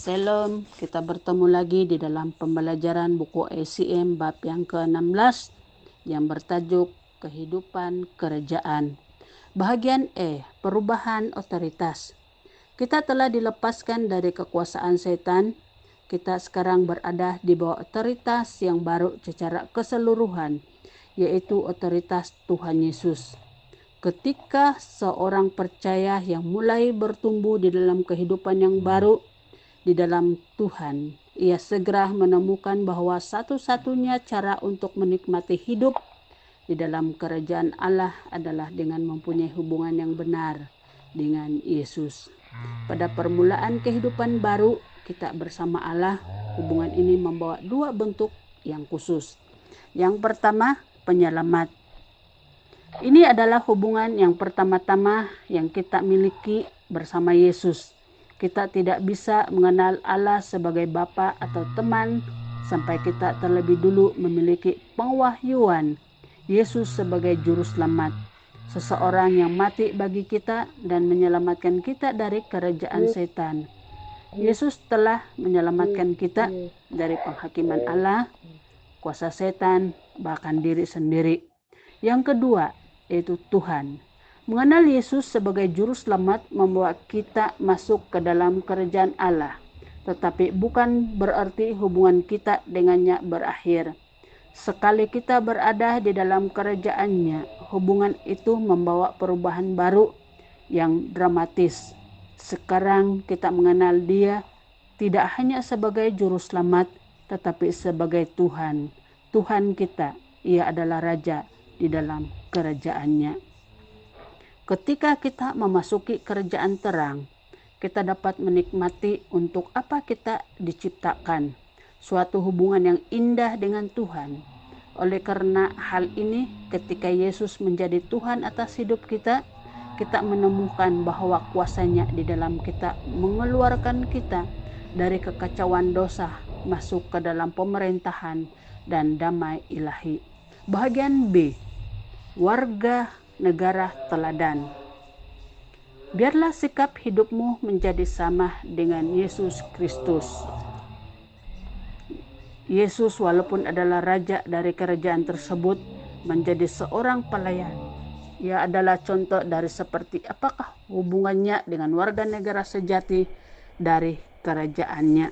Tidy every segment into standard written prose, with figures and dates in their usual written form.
Shalom, kita bertemu lagi di dalam pembelajaran buku ACM bab yang ke-16 yang bertajuk Kehidupan Kerajaan. Bahagian E, perubahan otoritas. Kita telah dilepaskan dari kekuasaan setan. Kita sekarang berada di bawah otoritas yang baru secara keseluruhan, yaitu otoritas Tuhan Yesus. Ketika seorang percaya yang mulai bertumbuh di dalam kehidupan yang baru di dalam Tuhan, ia segera menemukan bahwa satu-satunya cara untuk menikmati hidup di dalam kerajaan Allah adalah dengan mempunyai hubungan yang benar dengan Yesus. Pada permulaan kehidupan baru kita bersama Allah, hubungan ini membawa dua bentuk yang khusus. Yang pertama, penyelamat. Ini adalah hubungan yang pertama-tama yang kita miliki bersama Yesus. Kita tidak bisa mengenal Allah sebagai Bapa atau teman sampai kita terlebih dulu memiliki pengwahyuan Yesus sebagai juru selamat, seseorang yang mati bagi kita dan menyelamatkan kita dari kerajaan setan. Yesus telah menyelamatkan kita dari penghakiman Allah, kuasa setan, bahkan diri sendiri. Yang kedua, yaitu Tuhan. Mengenal Yesus sebagai juru selamat membawa kita masuk ke dalam kerajaan Allah, tetapi bukan berarti hubungan kita dengannya berakhir. Sekali kita berada di dalam kerajaannya, hubungan itu membawa perubahan baru yang dramatis. Sekarang kita mengenal Dia tidak hanya sebagai juru selamat, tetapi sebagai Tuhan. Tuhan kita, Ia adalah Raja di dalam kerajaannya. Ketika kita memasuki kerajaan terang, kita dapat menikmati untuk apa kita diciptakan, suatu hubungan yang indah dengan Tuhan. Oleh karena hal ini, ketika Yesus menjadi Tuhan atas hidup kita, kita menemukan bahwa kuasanya di dalam kita mengeluarkan kita dari kekacauan dosa, masuk ke dalam pemerintahan dan damai ilahi. Bahagian B, warga negara teladan. Biarlah sikap hidupmu menjadi sama dengan Yesus Kristus. Yesus walaupun adalah raja dari kerajaan tersebut, menjadi seorang pelayan. Ia adalah contoh dari seperti apakah hubungannya dengan warga negara sejati dari kerajaannya.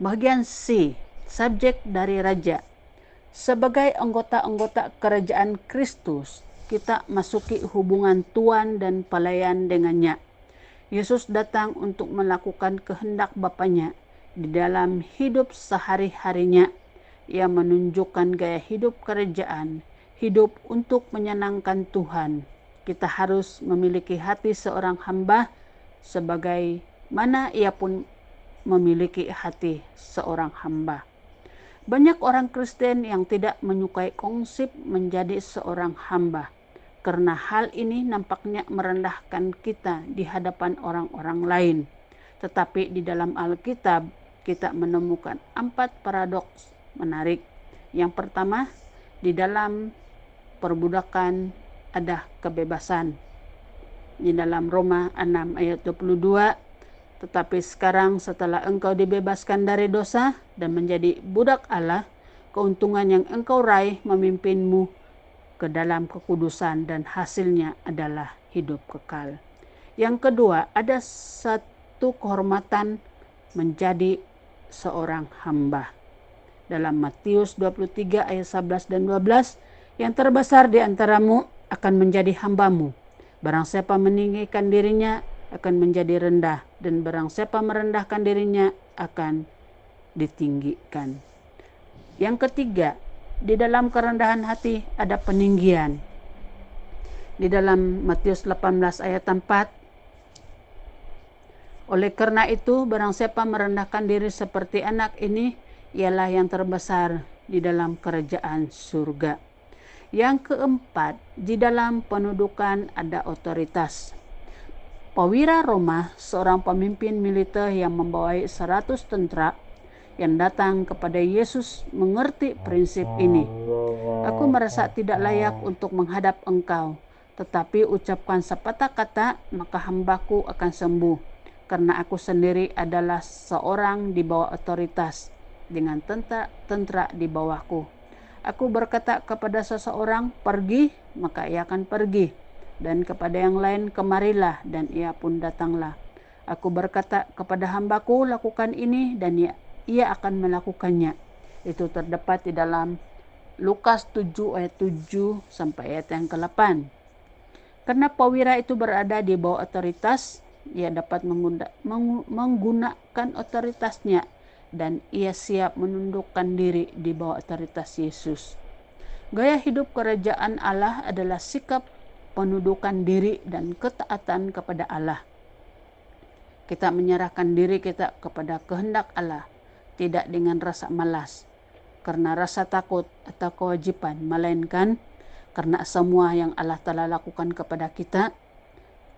Bagian C, subjek dari raja. Sebagai anggota-anggota kerajaan Kristus, kita masuki hubungan tuan dan pelayan dengannya. Yesus datang untuk melakukan kehendak Bapanya di dalam hidup sehari-harinya. Ia menunjukkan gaya hidup kerajaan, hidup untuk menyenangkan Tuhan. Kita harus memiliki hati seorang hamba sebagai mana ia pun memiliki hati seorang hamba. Banyak orang Kristen yang tidak menyukai konsep menjadi seorang hamba, karena hal ini nampaknya merendahkan kita di hadapan orang-orang lain. Tetapi di dalam Alkitab, kita menemukan 4 paradoks menarik. Yang pertama, di dalam perbudakan ada kebebasan. Di dalam Roma 6 ayat 22, tetapi sekarang setelah engkau dibebaskan dari dosa dan menjadi budak Allah, keuntungan yang engkau raih memimpinmu ke dalam kekudusan dan hasilnya adalah hidup kekal. Yang kedua, ada satu kehormatan menjadi seorang hamba. Dalam Matius 23 ayat 11 dan 12, yang terbesar di antaramu akan menjadi hambamu. Barang siapa meninggikan dirinya akan menjadi rendah, dan barang siapa merendahkan dirinya akan ditinggikan. Yang ketiga, di dalam kerendahan hati ada peninggian. Di dalam Matius 18 ayat 4, oleh karena itu barang siapa merendahkan diri seperti anak ini, ialah yang terbesar di dalam kerajaan surga. Yang keempat, di dalam pendudukan ada otoritas. Perwira Roma, seorang pemimpin militer yang membawai 100 tentara yang datang kepada Yesus, mengerti prinsip ini. Aku merasa tidak layak untuk menghadap engkau, tetapi ucapkan sepatah kata, maka hambaku akan sembuh. karena aku sendiri adalah seorang di bawah otoritas dengan tentara di bawahku. Aku berkata kepada seseorang, pergi, maka ia akan pergi. Dan kepada yang lain, kemarilah, dan ia pun datanglah. Aku berkata kepada hambaku, lakukan ini, dan ia akan melakukannya. Itu terdapat di dalam Lukas 7 ayat 7 sampai ayat yang ke-8. Karena perwira itu berada di bawah otoritas, ia dapat menggunakan otoritasnya dan ia siap menundukkan diri di bawah otoritas Yesus. Gaya hidup kerajaan Allah adalah sikap penundukan diri dan ketaatan kepada Allah. Kita menyerahkan diri kita kepada kehendak Allah, tidak dengan rasa malas, karena rasa takut atau kewajiban, melainkan karena semua yang Allah telah lakukan kepada kita,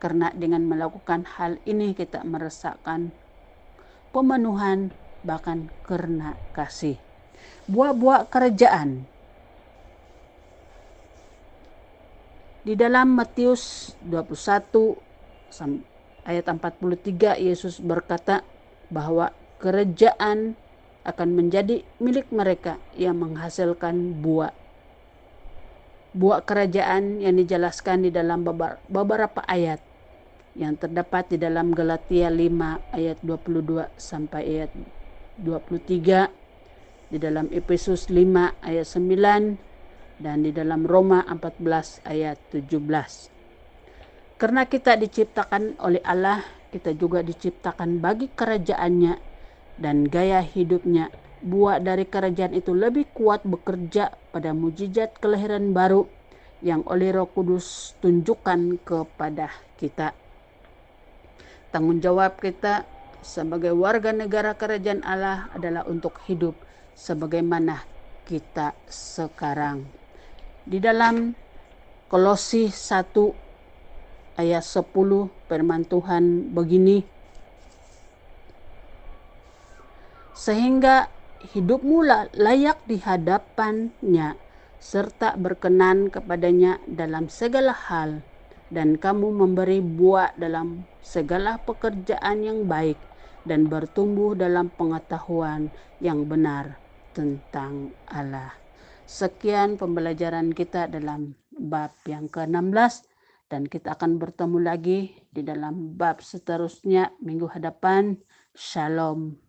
karena dengan melakukan hal ini kita merasakan pemenuhan bahkan karena kasih. Buah-buah kerajaan. Di dalam Matius 21 ayat 43 Yesus berkata bahwa kerajaan akan menjadi milik mereka yang menghasilkan buah. Buah kerajaan yang dijelaskan di dalam beberapa ayat yang terdapat di dalam Galatia 5 ayat 22 sampai ayat 23, di dalam Efesus 5 ayat 9, dan di dalam Roma 14 ayat 17. Karena kita diciptakan oleh Allah, kita juga diciptakan bagi kerajaannya dan gaya hidupnya. Buah dari kerajaan itu lebih kuat bekerja pada mujizat kelahiran baru yang oleh Roh Kudus tunjukkan kepada kita. Tanggung jawab kita sebagai warga negara kerajaan Allah adalah untuk hidup sebagaimana kita sekarang. Di dalam Kolose 1 ayat 10 firman Tuhan begini, sehingga hidupmu layak di hadapannya serta berkenan kepadanya dalam segala hal, dan kamu memberi buah dalam segala pekerjaan yang baik dan bertumbuh dalam pengetahuan yang benar tentang Allah. Sekian pembelajaran kita dalam bab yang ke-16, dan kita akan bertemu lagi di dalam bab seterusnya minggu hadapan. Shalom.